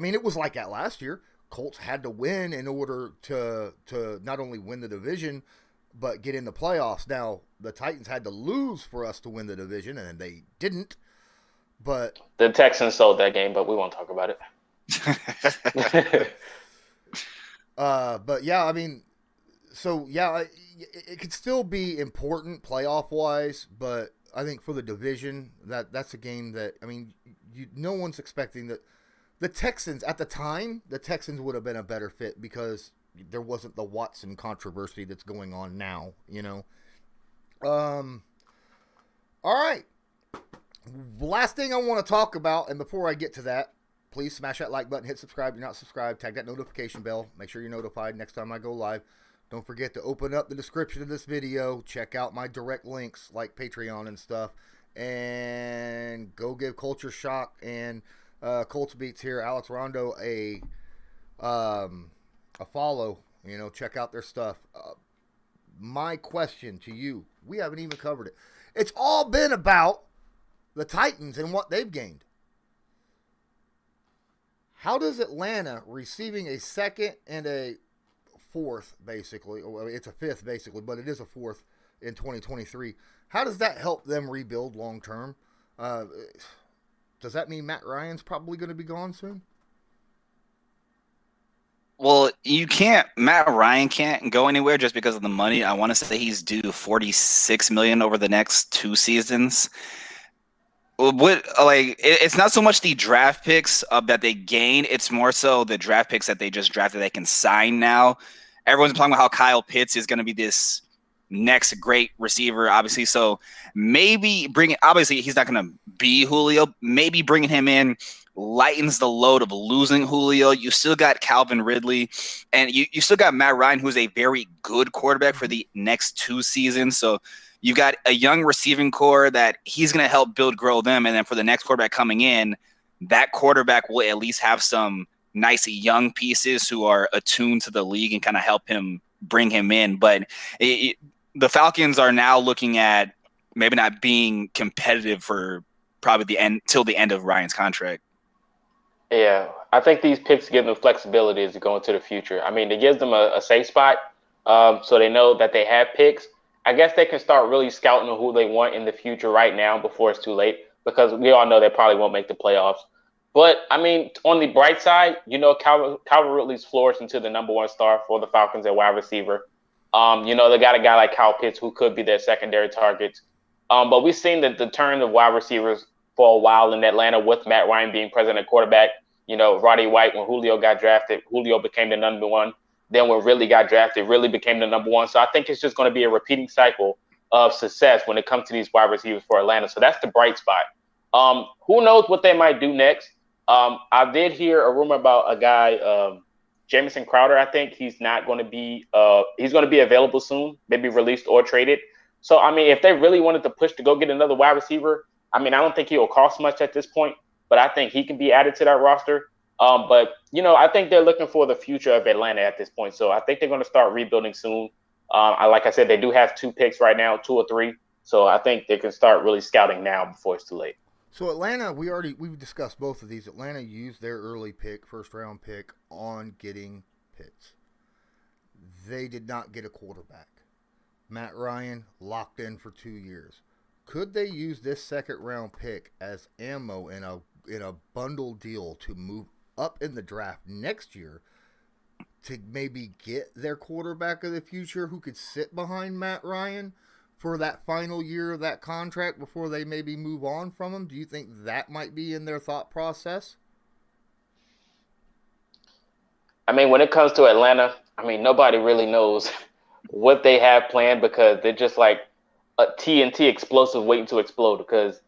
mean, it was like that last year. Colts had to win in order to not only win the division, but get in the playoffs. Now, the Titans had to lose for us to win the division, and they didn't. But the Texans sold that game, but we won't talk about it. But yeah, I mean, so yeah, it could still be important playoff wise, but I think for the division, that's a game that, I mean, no one's expecting that. The Texans at the time, would have been a better fit because there wasn't the Watson controversy that's going on now. All right. Last thing I want to talk about, and before I get to that, please smash that like button, hit subscribe if you're not subscribed, tag that notification bell, make sure you're notified next time I go live. Don't forget to open up the description of this video, check out my direct links like Patreon and stuff, and go give ColtureShock and Colts Beats here, Alex Rondo, a follow. Check out their stuff. My question to you, we haven't even covered it. It's all been about the Titans and what they've gained. How does Atlanta receiving a second and a fourth, basically, or it's a fifth, basically, but it is a fourth in 2023, how does that help them rebuild long term? Does that mean Matt Ryan's probably going to be gone soon? Well, Matt Ryan can't go anywhere just because of the money. I want to say he's due $46 million over the next 2 seasons. It's not so much the draft picks that they gain. It's more so the draft picks that they just drafted they can sign now. Everyone's talking about how Kyle Pitts is going to be this next great receiver, obviously. So maybe obviously he's not going to be Julio. Maybe bringing him in lightens the load of losing Julio. You still got Calvin Ridley, and you still got Matt Ryan, who's a very good quarterback for the next 2 seasons. So you got a young receiving core that he's going to help grow them. And then for the next quarterback coming in, that quarterback will at least have some nice young pieces who are attuned to the league and kind of help him bring him in. But the Falcons are now looking at maybe not being competitive for probably till the end of Ryan's contract. Yeah, I think these picks give them flexibility as they go into the future. I mean, it gives them a safe spot, so they know that they have picks. I guess they can start really scouting on who they want in the future right now before it's too late, because we all know they probably won't make the playoffs. But, I mean, on the bright side, Calvin Ridley's flourished into the number 1 star for the Falcons at wide receiver. They got a guy like Kyle Pitts who could be their secondary target. But we've seen the turn of wide receivers for a while in Atlanta with Matt Ryan being president at quarterback. Roddy White, when Julio got drafted, Julio became the number 1. Then when Ridley got drafted, Ridley became the number 1. So I think it's just going to be a repeating cycle of success when it comes to these wide receivers for Atlanta. So that's the bright spot. Who knows what they might do next? I did hear a rumor about a guy, Jamison Crowder. I think he's not going to be. He's going to be available soon, maybe released or traded. So I mean, if they really wanted to push to go get another wide receiver, I mean, I don't think he will cost much at this point, but I think he can be added to that roster. But I think they're looking for the future of Atlanta at this point. So I think they're going to start rebuilding soon. Like I said, they do have 2 picks right now, 2 or 3. So I think they can start really scouting now before it's too late. So Atlanta, we've discussed both of these. Atlanta used their early pick, first round pick, on getting Pitts. They did not get a quarterback. Matt Ryan locked in for 2 years. Could they use this second round pick as ammo in a bundle deal to move up in the draft next year to maybe get their quarterback of the future who could sit behind Matt Ryan for that final year of that contract before they maybe move on from him? Do you think that might be in their thought process? I mean, when it comes to Atlanta, I mean, nobody really knows what they have planned because they're just like a TNT explosive waiting to explode. Because,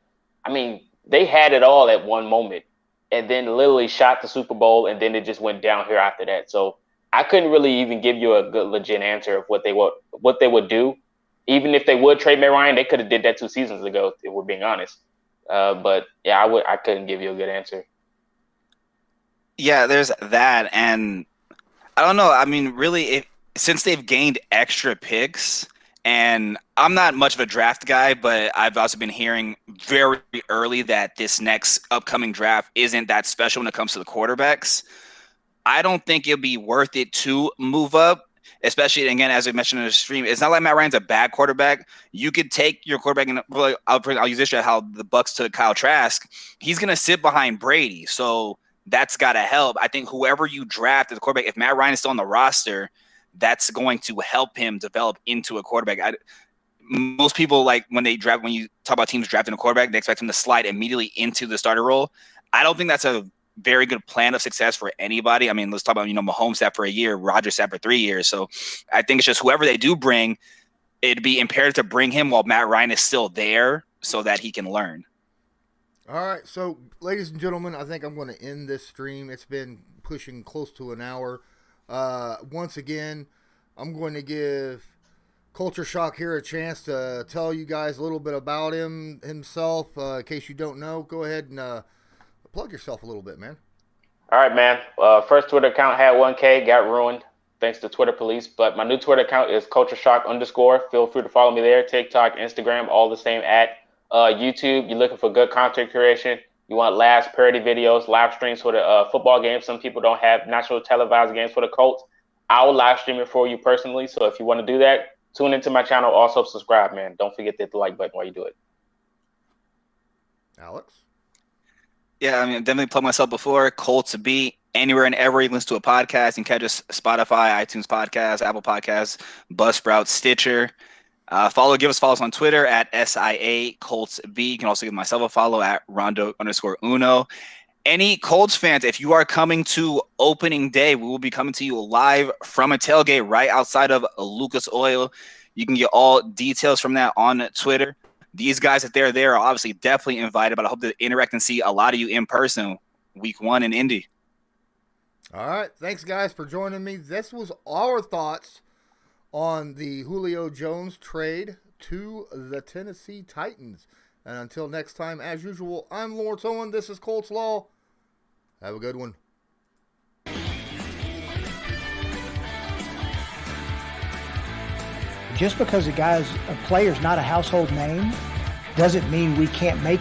I mean, they had it all at one moment and then literally shot the Super Bowl, and then it just went down here after that. So I couldn't really even give you a good legit answer of what they would do. Even if they would trade Matt Ryan, they could have did that 2 seasons ago, if we're being honest. But yeah, I couldn't give you a good answer. Yeah, there's that, and I don't know. I mean, really, since they've gained extra picks, and I'm not much of a draft guy, but I've also been hearing very early that this next upcoming draft isn't that special when it comes to the quarterbacks. I don't think it'll be worth it to move up. Especially, again, as we mentioned in the stream, it's not like Matt Ryan's a bad quarterback. You could take your quarterback, and I'll use this how the Bucks took Kyle Trask. He's going to sit behind Brady, so that's got to help. I think whoever you draft as a quarterback, if Matt Ryan is still on the roster, that's going to help him develop into a quarterback. Most people, like when you talk about teams drafting a quarterback, they expect him to slide immediately into the starter role. I don't think that's a very good plan of success for anybody. I mean, let's talk about, Mahomes sat for a year, Rodgers sat for 3 years. So I think it's just whoever they do bring, it'd be imperative to bring him while Matt Ryan is still there so that he can learn. All right. So, ladies and gentlemen, I think I'm going to end this stream. It's been pushing close to an hour. Once again, I'm going to give CultureShock here a chance to tell you guys a little bit about himself. In case you don't know, go ahead and plug yourself a little bit, man. All right, man. First Twitter account had 1K, got ruined thanks to Twitter police. But my new Twitter account is CultureShock_. Feel free to follow me there. TikTok, Instagram, all the same at YouTube. You're looking for good content creation. You want last parody videos, live streams for the football games. Some people don't have national televised games for the Colts. I will live stream it for you personally. So if you want to do that, tune into my channel. Also subscribe, man. Don't forget to hit the like button while you do it. Alex? Yeah, I mean, definitely plugged myself before. Colts Beat, anywhere and ever you listen to a podcast. You can catch us Spotify, iTunes Podcasts, Apple Podcasts, Buzzsprout, Stitcher. Give us follows on Twitter at SIA Colts Beat. You can also give myself a follow at Rondo_Uno. Any Colts fans, if you are coming to opening day, we will be coming to you live from a tailgate right outside of Lucas Oil. You can get all details from that on Twitter. These guys that they're there are obviously definitely invited, but I hope to interact and see a lot of you in person week 1 in Indy. All right. Thanks, guys, for joining me. This was our thoughts on the Julio Jones trade to the Tennessee Titans. And until next time, as usual, I'm Lawrence Owen. This is Colts Law. Have a good one. Just because a player's not a household name doesn't mean we can't make